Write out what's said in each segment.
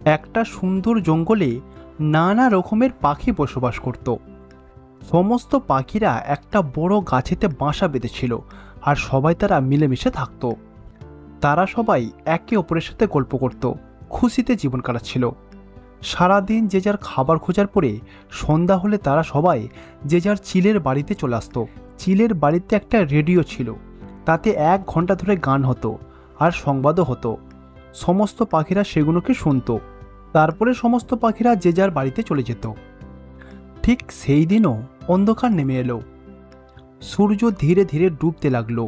একটা সুন্দর জঙ্গলে নানা রকমের পাখি বসবাস করত। সমস্ত পাখিরা একটা বড় গাছেতে বাসা বেঁধেছিল আর সবাই তারা মিলেমিশে থাকত। তারা সবাই একে অপরের সাথে গল্প করত, খুশিতে জীবন কাটাচ্ছিল। সারাদিন যে যার খাবার খোঁজার পরে সন্ধ্যা হলে তারা সবাই যে যার চিলের বাড়িতে চলে আসতো। চিলের বাড়িতে একটা রেডিও ছিল, তাতে 1 ঘন্টা ধরে গান হতো আর সংবাদও হতো। সমস্ত পাখিরা সেগুলোকে শুনতো। তারপরে সমস্ত পাখিরা যে যার বাড়িতে চলে যেত। ঠিক সেই দিনও অন্ধকার নেমে এলো। সূর্য ধীরে ধীরে ডুবতে লাগলো।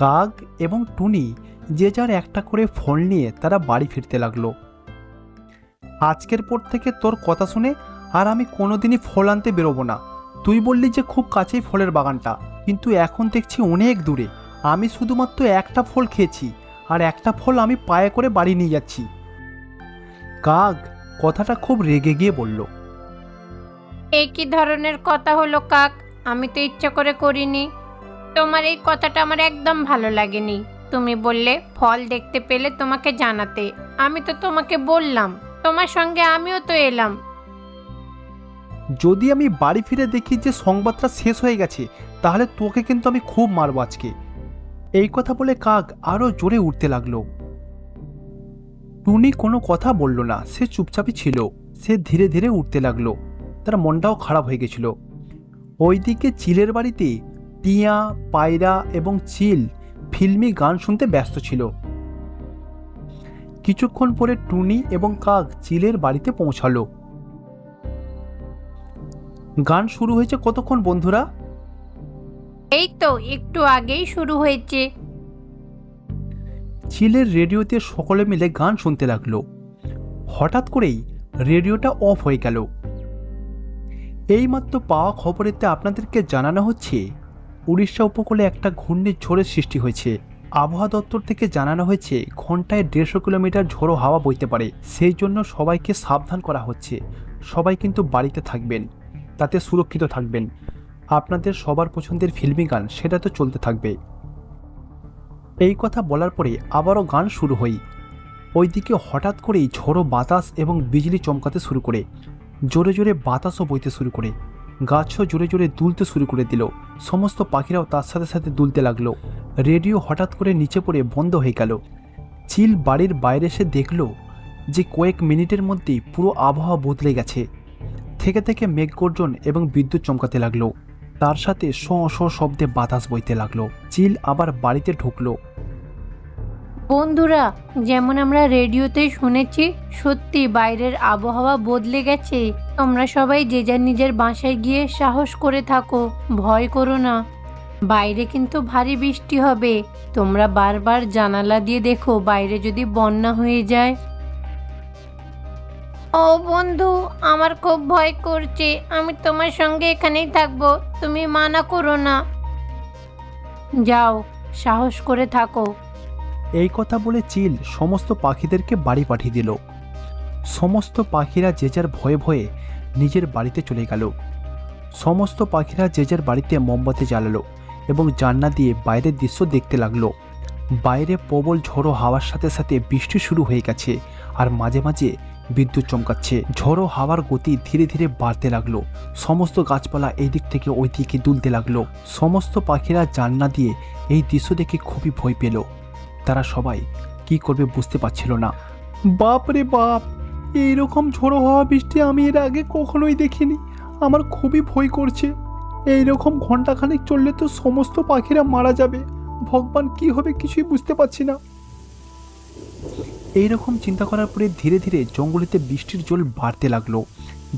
কাক এবং টুনি যে যার একটা করে ফল নিয়ে তারা বাড়ি ফিরতে লাগলো। আজকের পর থেকে তোর কথা শুনে আর আমি কোনোদিনই ফল আনতে বেরোবো না। তুই বললি যে খুব কাছেই ফলের বাগানটা, কিন্তু এখন দেখছি অনেক দূরে। আমি শুধুমাত্র একটা ফল খেয়েছি আর একটা ফল আমি পায়ে করে বাড়ি নিয়ে যাচ্ছি। কাক কথাটা খুব রেগে গিয়ে বলল, এই কি ধরনের কথা হলো কাক? আমি তো ইচ্ছা করে করিনি। তোমার এই কথাটা আমার একদম ভালো লাগেনি। তুমি বললে ফল দেখতে পেলে তোমাকে জানাতে। আমি তো তোমাকে বললাম, তোমার সঙ্গে আমিও তো এলাম। যদি আমি বাড়ি ফিরে দেখি যে সংবাদটা শেষ হয়ে গেছে, তাহলে তোকে কিন্তু আমি খুব মারব আজকে। এই কথা বলে কাক আরো জোরে উঠতে লাগলো। টুনি কোনো কথা বলল না, সে চুপচাপই ছিল। সে ধীরে ধীরে উঠতে লাগলো। তার মনটাও খারাপ হয়ে গেছিল। ওইদিকে চিলের বাড়িতে টিয়া, পায়রা এবং চিল ফিল্মি গান শুনতে ব্যস্ত ছিল। কিছুক্ষণ পরে টুনি এবং কাক চিলের বাড়িতে পৌঁছালো। গান শুরু হয়েছে কতক্ষণ বন্ধুরা? এই তো একটু আগেই শুরু হয়েছে। চিলের রেডিওতে সকলে মিলে গান শুনতে লাগলো। হঠাৎ করেই রেডিওটা অফ হয়ে গেল। এইমাত্র পাওয়া খবরেতে আপনাদেরকে জানানো হচ্ছে, উড়িষ্যা উপকূলে একটা ঘূর্ণিঝড়ের সৃষ্টি হয়েছে। আবহাওয়া দপ্তর থেকে জানানো হয়েছে ঘন্টায় 150 কিলোমিটার ঝোড়ো হাওয়া বইতে পারে। সেই জন্য সবাইকে সাবধান করা হচ্ছে। সবাই কিন্তু বাড়িতে থাকবেন, তাতে সুরক্ষিত থাকবেন। আপনাদের সবার পছন্দের ফিল্মি গান সেটা তো চলতে থাকবে। এই কথা বলার পরে আবারও গান শুরু হয়। ওইদিকে হঠাৎ করেই ঝোড়ো বাতাস এবং বিজলি চমকাতে শুরু করে। জোরে জোরে বাতাসও বইতে শুরু করে। গাছও জোরে জোরে দুলতে শুরু করে দিল। সমস্ত পাখিরাও তার সাথে সাথে দুলতে লাগলো। রেডিও হঠাৎ করে নিচে পড়ে বন্ধ হয়ে গেল। চিল বাড়ির বাইরে এসে দেখল যে কয়েক মিনিটের মধ্যেই পুরো আবহাওয়া বদলে গেছে। থেকে থেকে মেঘগর্জন এবং বিদ্যুৎ চমকাতে লাগলো। তার সাথে শ শ শব্দে বাতাস বইতে লাগলো। চিল আবার বাড়িতে ঢুকলো। বন্ধুরা, যেমন আমরা রেডিওতে শুনেছি, সত্যি বাইরের আবহাওয়া বদলে গেছে। তোমরা সবাই যে যার নিজের বাসায় গিয়ে সাহস করে থাকো, ভয় করো না। বাইরে কিন্তু ভারী বৃষ্টি হবে। তোমরা বারবার জানালা দিয়ে দেখো বাইরে যদি বন্যা হয়ে যায়। ও বন্ধু, আমার খুব ভয় করছে। আমি তোমার সঙ্গে এখানেই থাকবো, তুমি মানা করো না। যাও, সাহস করে থাকো। এই কথা বলে চিল সমস্ত পাখিদেরকে বাড়ি পাঠিয়ে দিল। সমস্ত পাখিরা যে যার ভয়ে ভয়ে নিজের বাড়িতে চলে গেল। সমস্ত পাখিরা যে যার বাড়িতে মোমবাতি জ্বালালো এবং জানলা দিয়ে বাইরের দৃশ্য দেখতে লাগলো। বাইরে প্রবল ঝড়ো হাওয়ার সাথে সাথে বৃষ্টি শুরু হয়ে গেছে আর মাঝে মাঝে বিদ্যুৎ চমকাচ্ছে। ঝড়ো হাওয়ার গতি ধীরে ধীরে বাড়তে লাগলো। সমস্ত গাছপালা এই দিক থেকে ওই দিকে দুলতে লাগলো। সমস্ত পাখিরা জানলা দিয়ে এই দৃশ্য দেখে খুবই ভয় পেল। তারা সবাই কি করবে বুঝতে পারছিল না। বাপ রে বাপ, এইরকম ঝড়ো হাওয়া বৃষ্টি আমি এর আগে কখনোই দেখিনি। আমার খুবই ভয় করছে। এইরকম ঘন্টাখানেক চললে তো সমস্ত পাখিরা মারা যাবে। ভগবান, কি হবে কিছুই বুঝতে পারছি না। এইরকম চিন্তা করার পরে ধীরে ধীরে জঙ্গলেতে বৃষ্টির জল বাড়তে লাগলো।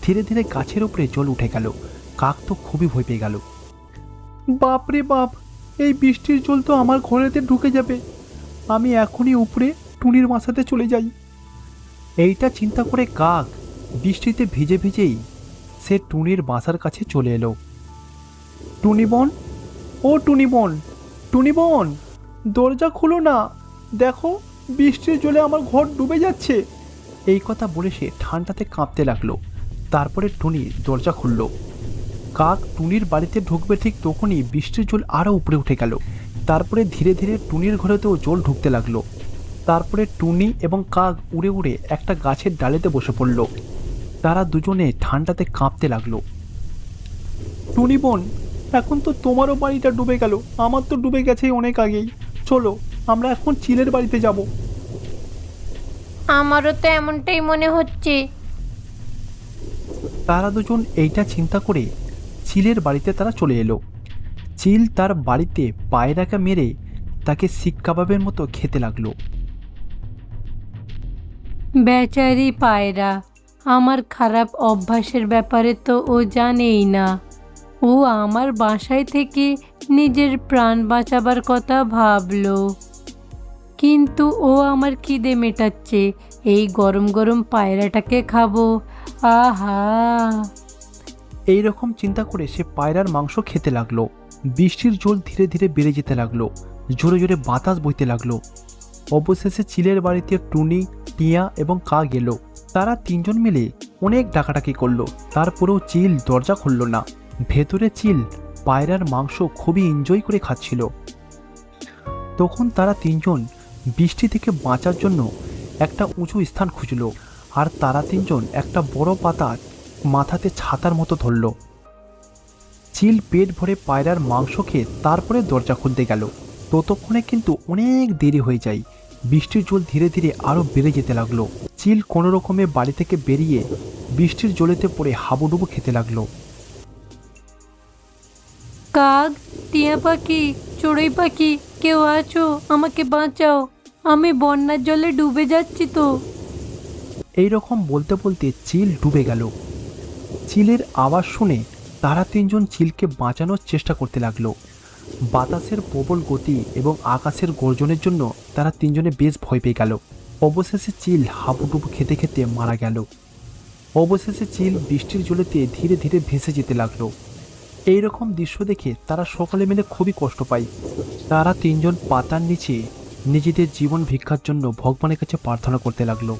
ধীরে ধীরে গাছের উপরে জল উঠে গেল। কাক তো খুবই ভয় পেয়ে গেল। বাপ রে বাপ, এই বৃষ্টির জল তো আমার ঘরেতে ঢুকে যাবে। আমি এখনই উপরে টুনির বাসাতে চলে যাই। এইটা চিন্তা করে কাক বৃষ্টিতে ভিজে ভিজেই সে টুনির বাসার কাছে চলে এলো। টুনি বোন, ও টুনি বোন, টুনি বোন, দরজা খুলো না। দেখো, বৃষ্টির জলে আমার ঘর ডুবে যাচ্ছে। এই কথা বলে সে ঠান্ডাতে কাঁপতে লাগলো। তারপরে টুনি দরজা খুলল। কাক টুনির বাড়িতে ঢুকবে ঠিক তখনই বৃষ্টির জল আরও উপরে উঠে গেল। তারপরে ধীরে ধীরে টুনির ঘরেতেও জল ঢুকতে লাগলো। তারপরে টুনি এবং কাক উড়ে উড়ে একটা গাছের ডালেতে বসে পড়ল। তারা দুজনে ঠান্ডাতে কাঁপতে লাগলো। টুনি বোন, এখন তো তোমারও বাড়িটা ডুবে গেল, আমার তো ডুবে গেছে অনেক আগেই। চলো আমরা এখন চিলের বাড়িতে যাব। আমারও তো এমনটাই মনে হচ্ছে। তারা দুজন এইটা চিন্তা করে চিলের বাড়িতে তারা চলে এলো। চিল তার বাড়িতে পায়রাকে মেরে তাকে শিক কাবাবের মতো খেতে লাগলো। বেচারি পায়রা, আমার খারাপ অভ্যাসের ব্যাপারে তো ও জানেই না। ও আমার বাসায় থেকে নিজের প্রাণ বাঁচাবার কথা ভাবলো, কিন্তু ও আমার খিদে মেটাচ্ছে, এই গরম গরম পায়রাটাকে খাবো। আহা! এই রকম চিন্তা করে সে পায়রার মাংস খেতে লাগলো। বৃষ্টির জল ধীরে ধীরে বেড়ে যেতে লাগলো, জোরে জোরে বাতাস বইতে লাগলো। অবশেষে চিলের বাড়িতে টুনি, টিয়া এবং কাক এলো। তারা তিনজন মিলে অনেক ডাকাডাকি করলো, তারপরেও চিল দরজা খুলল না। ভেতরে চিল পায়রার মাংস খুবই এনজয় করে খাচ্ছিল। তখন তারা তিনজন বৃষ্টি থেকে বাঁচার জন্য একটা উঁচু স্থান খুঁজল, আর তারা তিনজন একটা বড় পাতা মাথাতে ছাতার মতো ধরল। চিল পেট ভরে পায়রার মাংস খেয়ে তারপরে দরজা খুলতে গেল। ততক্ষণে কিন্তু অনেক দেরি হয়ে যায়। বৃষ্টির জল ধীরে ধীরে আরও বেড়ে যেতে লাগলো। চিল কোনো রকমে বাড়ি থেকে বেরিয়ে বৃষ্টির জলেতে পড়ে হাবুডুবু খেতে লাগলো। কাক, টিয়া পাখি, চড়ুই পাখি, কেউ আছো? আমাকে বাঁচাও, আমি বন্যার জলে ডুবে যাচ্ছি তো। এই রকম বলতে বলতে চিল ডুবে গেল। চিলের আওয়াজ শুনে তারা তিনজন চিলকে বাঁচানোর চেষ্টা করতে লাগলো। বাতাসের প্রবল গতি এবং আকাশের গর্জনের জন্য তারা তিনজনে বেশ ভয় পেয়ে গেল। অবশেষে চিল হাবুডুবু খেতে খেতে মারা গেল। অবশেষে চিল বৃষ্টির জলেতে ধীরে ধীরে ভেসে যেতে লাগলো। এই রকম দৃশ্য দেখে তারা সকলে মিলে খুবই কষ্ট পায়। তারা তিনজন পাতার নিচে নিজেদের জীবন ভিক্ষার জন্য ভগবানের কাছে প্রার্থনা করতে লাগলো।